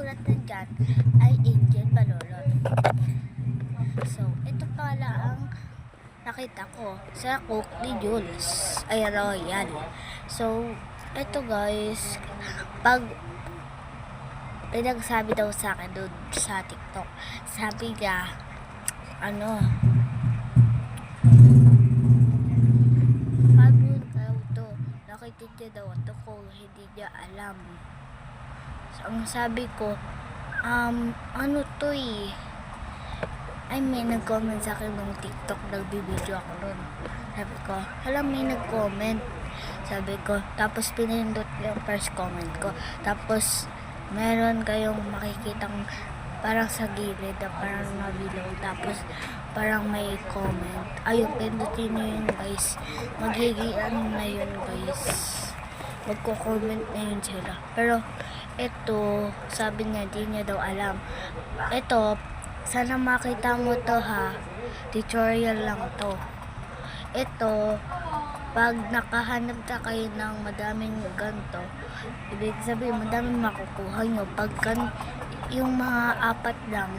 nakasulat na dyan ay Angel Balolot. So, ito pala ang nakita ko sa cook ni Jules ay Royal. So, ito guys, pag pinagsabi daw sa akin doon sa TikTok, sabi niya, paano daw to? Nakita niya daw ito kung hindi niya alam. So, ang sabi ko, ano to ay may nag-comment sa akin ng TikTok, nagbibideo ako nun. Sabi ko, may nag-comment. Sabi ko, tapos pinindot yung first comment ko. Tapos, meron kayong makikitang parang sa gilid na parang nabilaw. Tapos, parang may comment. Ayun, pindutin nyo yun guys. Magiging na yun guys. Magko-comment na yun sila. Pero, ito, sabi niya, di niya daw alam. Ito, sana makita mo to ha. Tutorial lang to. Ito, pag nakahanap na kayo ng madaming ganito, ibig sabihin madaming makukuha nyo. Pag yung mga apat lang,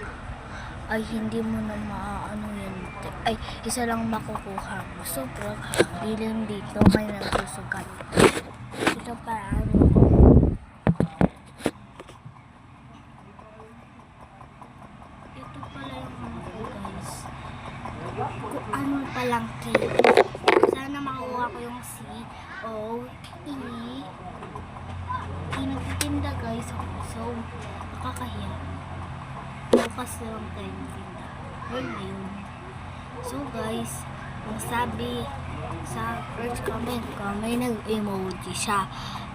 ay hindi mo na maano yun. Ay, isa lang makukuha mo. So, bilhin dito, may nagsusugat. Ito para kung ano palang K. Sana makuha ko yung C-O-E. Nagtitinda guys ako. So, nakakahiya. Bukas lang tayo nagtinda. Well, yun. So guys, ang sabi sa first comment ko, may nag-emoji siya.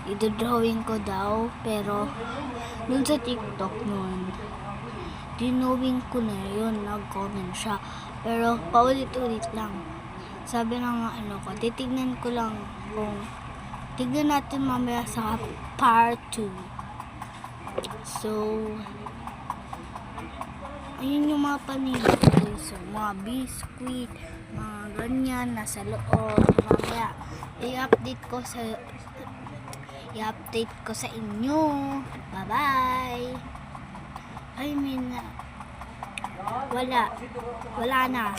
Idodrawing ko daw, pero dun sa TikTok nun, dinowing ko na yun, nag-comment siya. Pero paulit-ulit lang. Sabi ng ko, titignan ko lang kung tignan natin mamaya sa part 2. So, ayun yung mga panilo ko. So, mga biscuit, mga ganyan, nasa loob. Mamaya, i-update ko sa inyo. Bye-bye! I mean, wala na.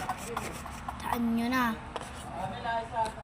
Saan nyo na?